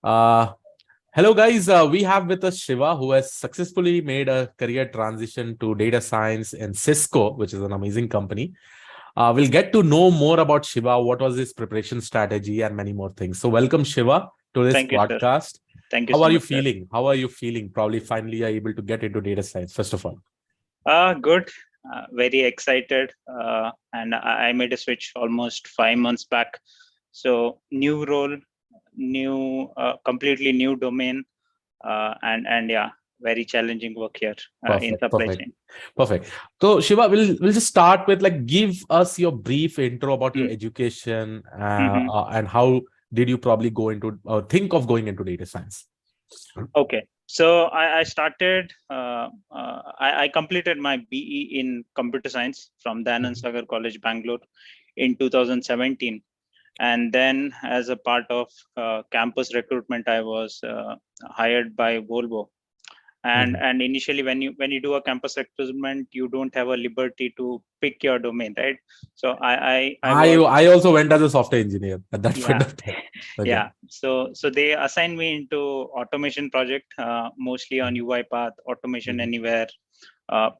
Uh, Hello, guys. We have with us Shiva, who has successfully made a career transition to data science in Cisco, which is an amazing company. We'll get to know more about Shiva, what was his preparation strategy, and many more things. So, welcome, Shiva, to this Thank you, sir. podcast. Thank you How so are you much, sir. feeling? How are you feeling? Probably finally are able to get into data science, first of all. Good. Very excited. And I made a switch almost 5 months back. So new role, completely new domain, and yeah, very challenging work here in Perfect, supply perfect, chain. perfect. So, Shiva, we'll just start with like give us your brief intro about your Mm. education hmm and how did you probably go into or think of going into data science? Okay. So I started. I completed my BE in computer science from Danan Mhm. Sagar College, Bangalore, in 2017. And then as a part of campus recruitment, I was hired by Volvo. and Mhm. and initially, when you do a campus recruitment, you don't have a liberty to pick your domain, right? So I I was. I also went as a software engineer at that point Yeah. of time. Okay. Yeah, so they assigned me into automation project, mostly on UI path automation Mhm. anywhere,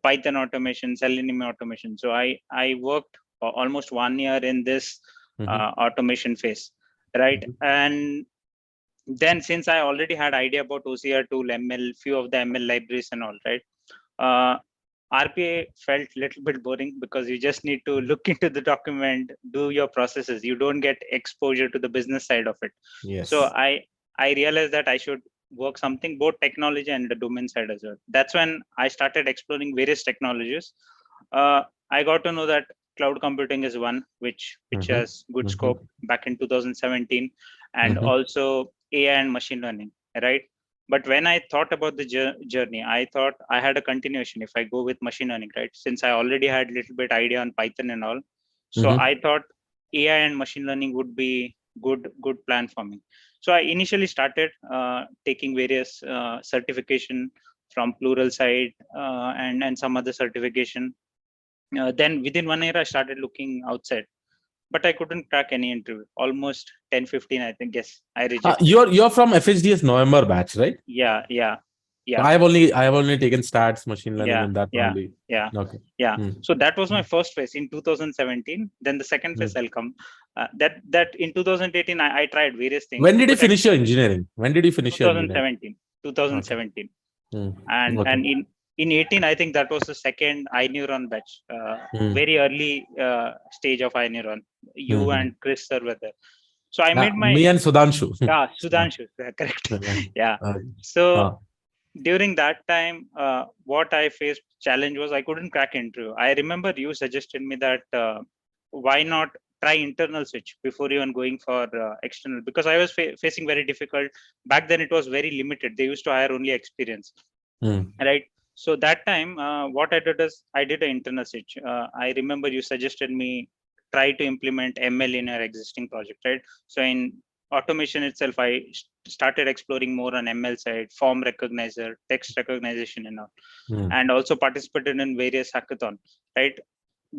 Python automation, Selenium automation. So I worked almost 1 year in this Mhm. automation phase, right? Mhm. And then, since I already had idea about OCR tool, ML, few of the ML libraries and all, right? Uh, RPA felt little bit boring because you just need to look into the document, do your processes. You don't get exposure to the business side of it. So Yes. I realized that I should work something both technology and the domain side as well. That's when I started exploring various technologies. Uh, I got to know that cloud computing is one which Mhm. has good Mhm. scope back in 2017, and Mhm. also AI and machine learning, right? But when I thought about the journey, I thought I had a continuation if I go with machine learning, right? Since I already had a little bit idea on Python and all, so Mhm. I thought AI and machine learning would be good plan for me. So I initially started taking various certification from Plural side, and some other certification. Then within 1 year, I started looking outside, but I couldn't crack any interview. Almost 10, 15, I think. Yes, I rejected. You're from FHDS November batch, right? Yeah, yeah, So yeah, I have only taken stats, machine learning, yeah, and that yeah, only. yeah, Okay. yeah. Hmm. So that was my first phase in 2017. Then the second phase Hmm. I'll come. That in 2018, I tried various things, When did you but at finish your engineering? When did you finish your engineering? 2017, Okay. 2017, Hmm. Okay. and in 18, I think that was the second iNeuron batch, Hmm. very early stage of iNeuron. You Hmm. and Chris sir were there. So I Yeah, made my. me and Sudhanshu. Yeah, Uh, Sudhanshu, correct. yeah. Yeah. Uh, So uh, during that time, what I faced challenge was I couldn't crack interview. I remember you suggested me that why not try internal switch before even going for external, because I was facing very difficult back then. It was very limited. They used to hire only experience, hmm. right? So that time, what I did is I did an internal switch. I remember you suggested me try to implement ML in your existing project, right? So in automation itself, I started exploring more on ML side, form recognizer, text recognition, Hmm. and also participated in various hackathon, right?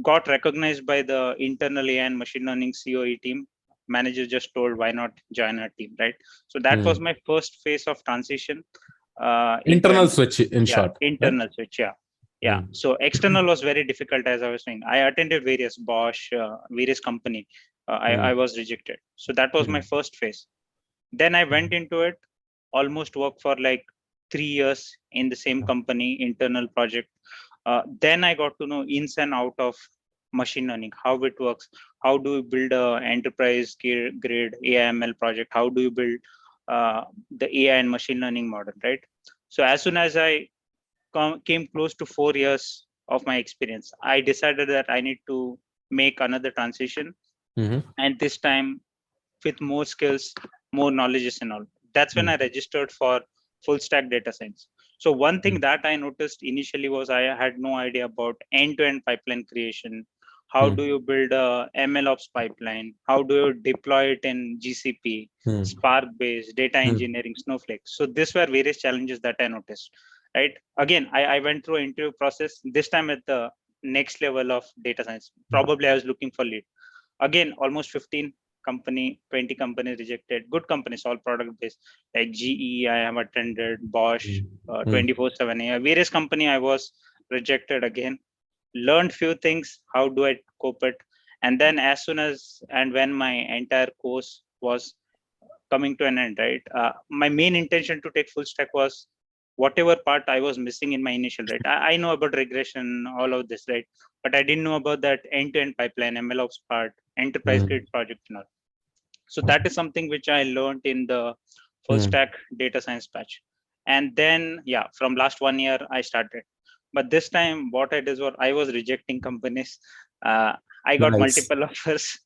Got recognized by the internal AI and machine learning COE team. Manager just told, why not join our team, right? So that was Hmm. my first phase of transition into Internal an. switch in Yeah, short, right? internal switch. Yeah, yeah. Hmm. So external was very difficult, as I was saying. I attended various Bosch, various company. I Hmm. was rejected. So that was my Hmm. first phase. Then I went into it, almost worked for like 3 years in the same company, internal project. Then I got to know ins and out of machine learning, how it works, how do you build a enterprise grade AIML project, how do you build the AI and machine learning model, right? So as soon as I came close to 4 years of my experience, I decided that I need to make another transition, Hmm. and this time with more skills, more knowledge and all. That's when Hmm. I registered for full stack data science. So one thing Hmm. that I noticed initially was I had no idea about end-to-end pipeline creation. How Hmm. do you build a MLOps pipeline? How do you deploy it in GCP, Hmm. Spark-based data Hmm. engineering, Snowflake? So these were various challenges that I noticed. Right. Again, I went through an interview process. This time at the next level of data science. Probably I was looking for lead. Again, almost 15. company, 20 companies rejected. Good companies, all product based, like GE. I have attended Bosch, 24/7. Various company I was rejected again. Learned few things. How do I cope it? And then as soon as and when my entire course was coming to an end, right? My main intention to take full stack was whatever part I was missing in my initial, right? I know about regression, all of this, right? But I didn't know about that end-to-end pipeline, MLOps part, enterprise Mm. grade project and all. So that is something which I learned in the full Mm. stack data science batch. And then, yeah, from last 1 year, I started. But this time, what I did was I was rejecting companies. I got Nice. multiple offers,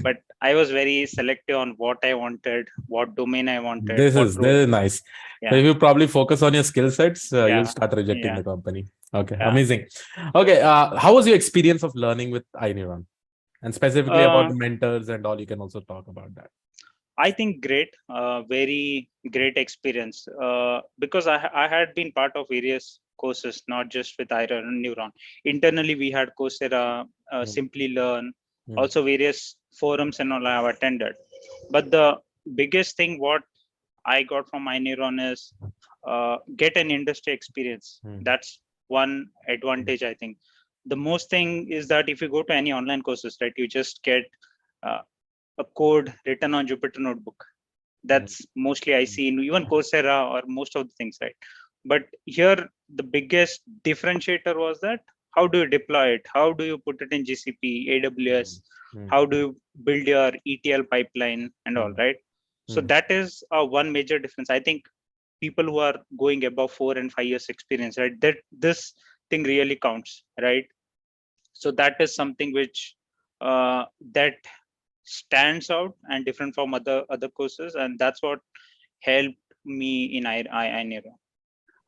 but I was very selective on what I wanted, what domain I wanted, what role. This is nice. So Yeah, if you probably focus on your skill sets, you'll yeah, start rejecting yeah, the company. Okay, yeah. amazing. Okay, how was your experience of learning with iNeuron? And specifically about Uh, the mentors and all, you can also talk about that. I think great, very great experience because I had been part of various courses, not just with Iron Neuron. Internally, we had Coursera, Mm. Simply Learn, Mm. also various forums and all I have attended. But the biggest thing what I got from iNeuron is get an industry experience. Mm. That's one advantage, I think. The most thing is that if you go to any online courses, right, you just get uh, a code written on Jupyter Notebook. Mm. That's mostly I see in even Coursera or most of the things, right? But here, the biggest differentiator was that how do you deploy it? How do you put it in GCP, Mm. AWS? Mm. How do you build your ETL pipeline and all, Mm. right? So Mm. that is one major difference. I think people who are going above 4 and 5 years experience, right? That this thing really counts, right? So that is something which that stands out and different from other courses, and that's what helped me in iNeuro.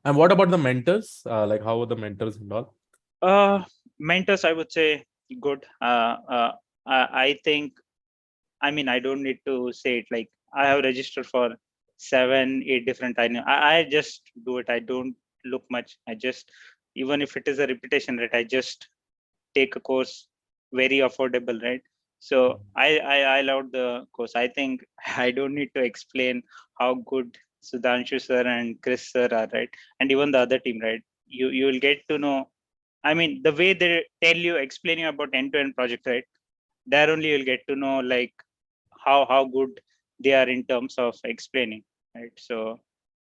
And what about the mentors? Like, how were the mentors and all? Mentors, I would say good. I think, I mean, I don't need to say it. Like, I have registered for 7, 8 different iNeuro. I just do it. I don't look much. I just, even if it is a repetition rate, I just take a course very affordable, right? So I loved the course. I think I don't need to explain how good Sudhanshu sir and Chris sir are, right? And even the other team, right? You will get to know. I mean, the way they tell you, explain you about end-to-end project, right? There only you'll get to know like how good they are in terms of explaining, right? So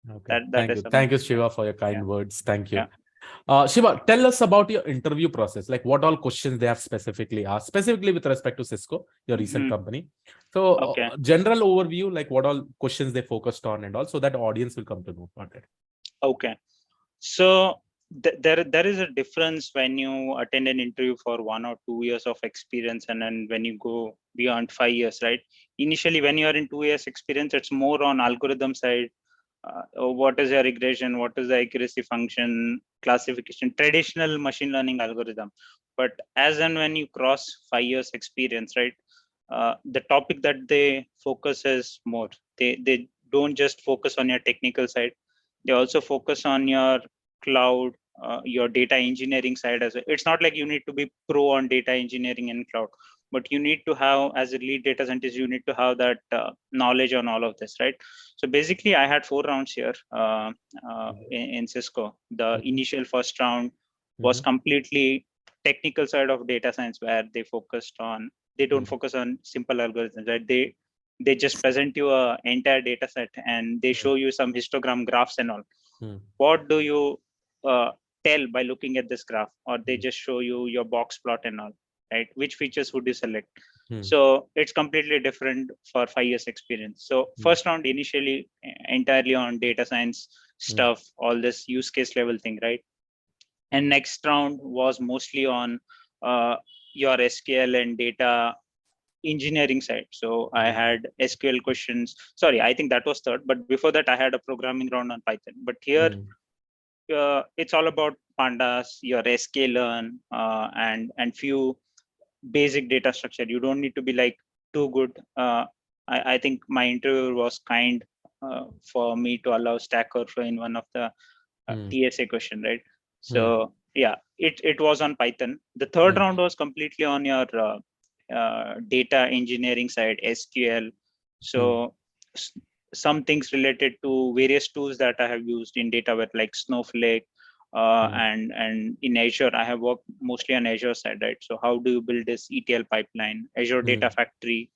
Okay, that thank is you. something. Thank you, Yeah, Shiva, for your yeah, kind words. Thank you. yeah. Shiva, tell us about your interview process. Like, what all questions they have specifically asked, specifically with respect to Cisco, your recent Mhm. company. So, Okay. general overview, like what all questions they focused on, and also that audience will come to know about it. Okay. So there is a difference when you attend an interview for 1 or 2 years of experience, and then when you go beyond 5 years, right? Initially, when you are in 2 years experience, it's more on algorithm side. What is your regression? What is the accuracy function, classification, traditional machine learning algorithm? But as and when you cross 5 years experience, right? The topic that they focus is more. They don't just focus on your technical side, they also focus on your cloud, your data engineering side as well. It's not like you need to be pro on data engineering and cloud, but you need to have, as a lead data scientist, you need to have that knowledge on all of this, right? So basically, I had 4 rounds here in Cisco. The Mhm. initial first round was Mhm. completely technical side of data science, where they focused on, they don't Mhm. focus on simple algorithms, right? They just present you a entire data set and they show you some histogram graphs and all. Mhm. What do you uh, tell by looking at this graph? Or they Mhm. just show you your box plot and all, right? Which features would you select? Mhm. So it's completely different for 5 years experience. So Mhm. first round initially entirely on data science Mhm. stuff, all this use case level thing, right? And next round was mostly on uh, your SQL and data engineering side. So I Mhm. had SQL questions. Sorry, I think that was third. But before that, I had a programming round on Python. But here, Mhm. it's all about pandas, your sklearn, and few basic data structure. You don't need to be like too good. I think my interviewer was kind for me to allow Stack Overflow in one of the Mhm. TSA question, right? Mhm. So yeah, it was on Python. The third Mhm. round was completely on your data engineering side, SQL. So some things related to various tools that I have used in data with like Snowflake, and in Azure, I have worked mostly on Azure side, right? So how do you build this ETL pipeline, Azure Data Factory,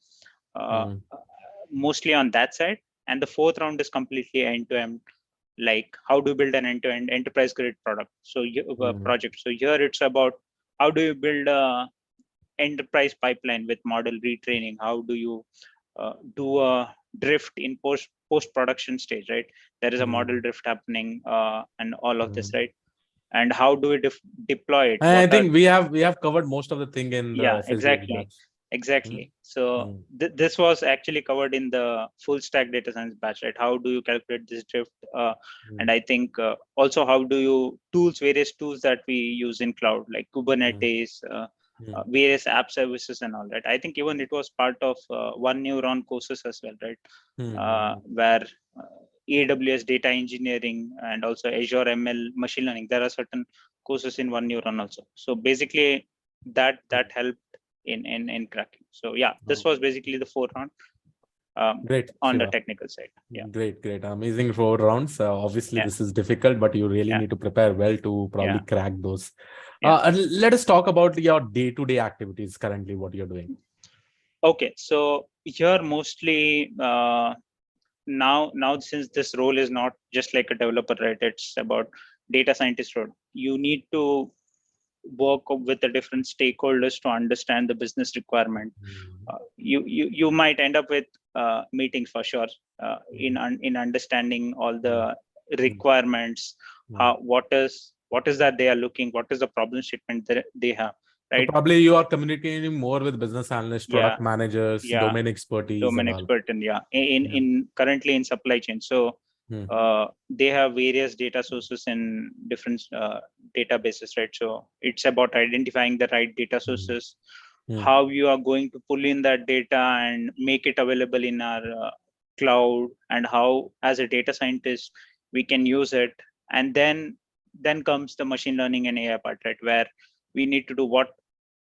mostly on that side. And the fourth round is completely end-to-end, like how do you build an end-to-end enterprise grade product? So project. So here it's about how do you build a enterprise pipeline with model retraining? How do you do a drift in post production stage, right? There is a model drift happening, and all of this, right? And how do we deploy it? I think we have covered most of the thing in the Yeah, physics batch. exactly. So this was actually covered in the full stack data science batch, right? How do you calculate this drift? And I think also how do you various tools that we use in cloud, like Kubernetes, various app services and all that. I think even it was part of one neuron courses as well, right? Where AWS data engineering and also Azure ML machine learning, there are certain courses in one neuron also. So basically that helped in cracking. So yeah, this was basically the 4th round Great, on Shiva. the technical side. Yeah, Great. Amazing 4 rounds. Obviously, this is difficult, but you really need to prepare well to probably crack those. Let us talk about your day-to-day activities currently, what you're doing. Okay, so here mostly now since this role is not just like a developer, right? It's about data scientist role. You need to work with the different stakeholders to understand the business requirement. You might end up with meetings for sure, in understanding all the requirements. What is that they are looking? What is the problem statement that they have? Right. So probably you are communicating more with business analysts, product managers, domain expertise, domain and all. expert, and in currently in supply chain. So they have various data sources in different databases, right? So it's about identifying the right data sources, how you are going to pull in that data and make it available in our cloud, and how as a data scientist we can use it. And then comes the machine learning and AI part, right? Where we need to do what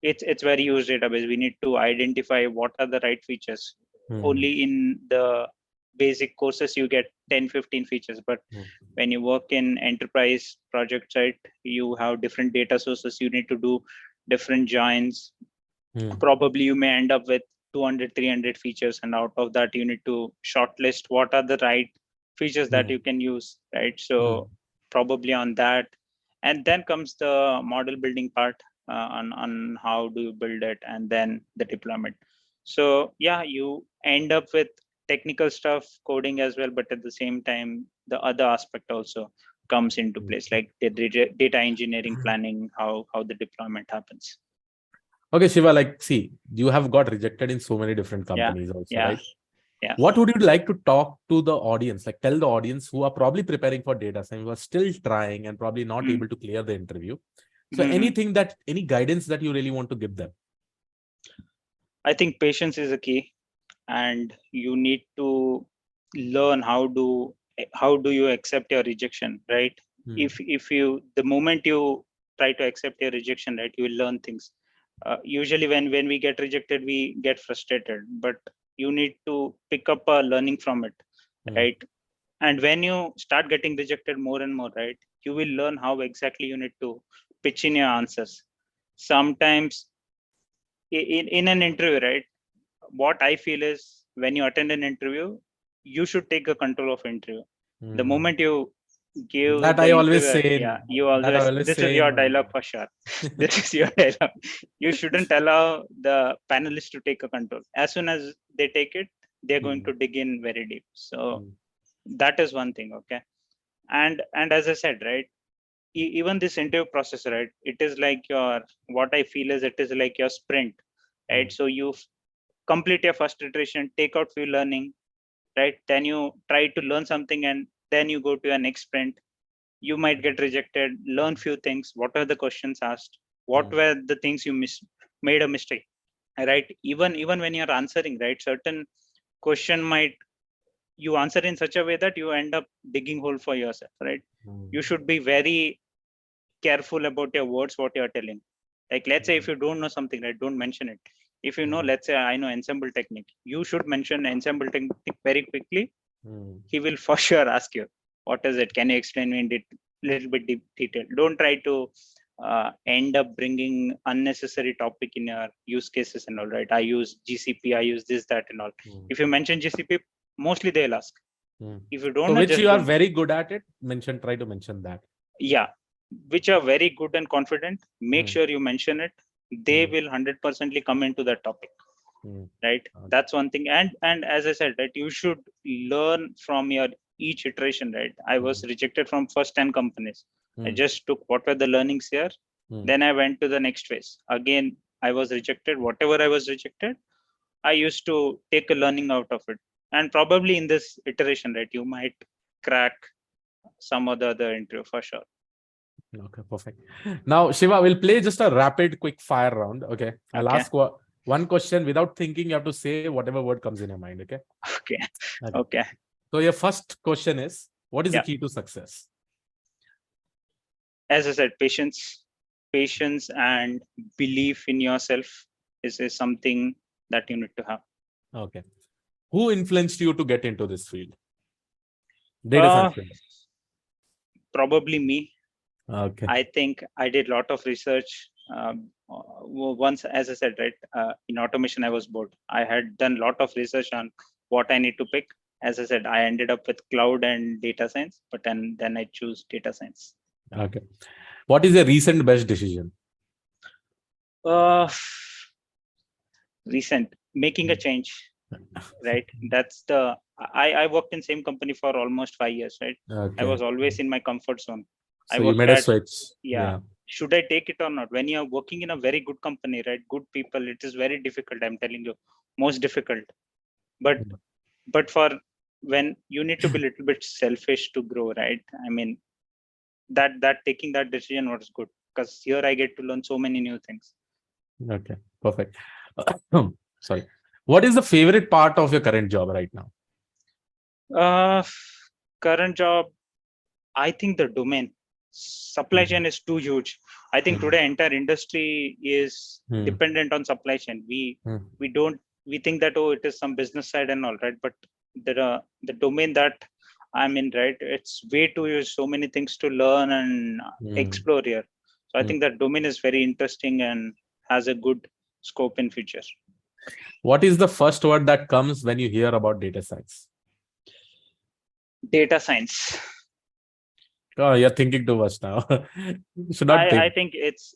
it's very used database. We need to identify what are the right features. Only in the basic courses you get 10-15 features, but when you work in enterprise projects, right, you have different data sources, you need to do different joins. Probably you may end up with 200-300 features, and out of that you need to shortlist what are the right features that you can use, right? So probably on that. And then comes the model building part, on how do you build it, and then the deployment. So yeah, you end up with technical stuff, coding as well, but at the same time the other aspect also comes into place, like the data engineering planning, how the deployment happens. Okay, Shiva, like, see, you have got rejected in so many different companies also, right? Yeah. What would you like to talk to the audience? Like, tell the audience who are probably preparing for data science, who are still trying and probably not able to clear the interview. So any guidance that you really want to give them? I think patience is a key, and you need to learn how do you accept your rejection, right? If you, the moment you try to accept your rejection, right, you will learn things. Usually when we get rejected, we get frustrated, but you need to pick up a learning from it, right? And when you start getting rejected more and more, right, you will learn how exactly you need to pitch in your answers. Sometimes in an interview, right, what I feel is when you attend an interview, you should take a control of interview. The moment you give that the I always interview, say, you always, this is your dialogue for sure. This is your dialogue. You shouldn't allow the panelists to take a control. As soon as they take it, they're going to dig in very deep. So that is one thing. Okay. And as I said, right, even this interview process, right, it is like your, what I feel is it is like your sprint, right? So you complete your first iteration, take out few learning, right? Then you try to learn something, and then you go to your next sprint. You might get rejected, learn few things. What are the questions asked? What were the things you made a mistake, right? Even when you're answering, right, certain question might you answer in such a way that you end up digging hole for yourself, right? You should be very careful about your words, what you're telling. Like, let's say if you don't know something, right, don't mention it. If you know, let's say I know ensemble technique, you should mention ensemble technique very quickly. He will for sure ask you, what is it? Can you explain me in little bit detail? Don't try to end up bringing unnecessary topic in your use cases and all, right? I use GCP, I use this, that and all. If you mention GCP, mostly they'll ask. If you don't So know, which just you are don't. very good at it, try to mention that. Yeah, which are very good and confident, make sure you mention it. They will 100% come into that topic, right? That's one thing. And as I said, right, you should learn from your each iteration, right? I was rejected from first 10 companies. I just took what were the learnings here. Then I went to the next phase. Again, I was rejected. Whatever I was rejected, I used to take a learning out of it. And probably in this iteration, right, you might crack some other interview for sure. Okay, perfect. Now, Shiva, we'll play just a rapid quick fire round. Okay. I'll ask one question without thinking. You have to say whatever word comes in your mind. Okay. Okay. So your first question is, what is the key to success? As I said, patience and belief in yourself is something that you need to have. Okay. Who influenced you to get into this field? Data science field. Probably me. Okay. I think I did a lot of research. Once, as I said, right, in automation, I was bored. I had done a lot of research on what I need to pick. As I said, I ended up with cloud and data science, but then I choose data science. Okay. What is the recent best decision? Recent, making a change, right? That's the, I worked in same company for almost 5 years, right? Okay. I was always in my comfort zone. So you made a switch. Yeah. Should I take it or not? When you're working in a very good company, right? Good people, it is very difficult. I'm telling you, most difficult. But for when you need to be a little bit selfish to grow, right? I mean, that taking that decision was good, because here I get to learn so many new things. Okay, perfect. Sorry. What is the favorite part of your current job right now? Current job, I think the domain. Supply chain is too huge. I think today entire industry is dependent on supply chain. We think that, oh, it is some business side and all, right? But the domain that I'm in, right, it's way too huge. So many things to learn and explore here. So I think that domain is very interesting and has a good scope in future. What is the first word that comes when you hear about data science? Data science. Oh, you're thinking too much now. Should not I think it's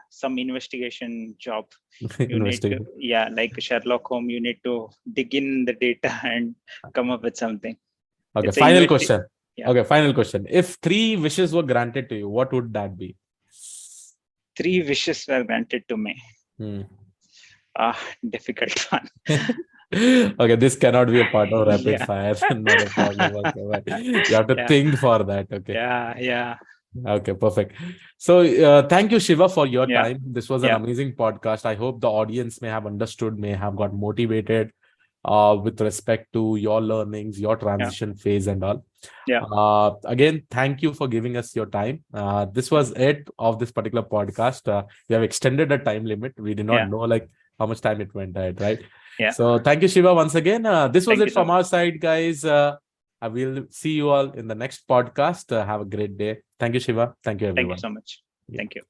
some investigation job. You need to, like Sherlock Holmes, you need to dig in the data and come up with something. Okay, final question. Okay, final question. If 3 wishes were granted to you, what would that be? 3 wishes were granted to me. Difficult one. Okay, this cannot be a part of rapid fire. Not a problem. Okay, you have to think for that. Okay. Yeah. Okay, perfect. So thank you, Shiva, for your time. This was an amazing podcast. I hope the audience may have understood, may have got motivated with respect to your learnings, your transition phase and all. Again, thank you for giving us your time. This was it of this particular podcast. We have extended the time limit. We did not know like how much time it went ahead, right? So thank you, Shiva, once again. This was it from our side, guys. I will see you all in the next podcast. Have a great day. Thank you, Shiva. Thank you, everyone. Thank you so much. Thank you.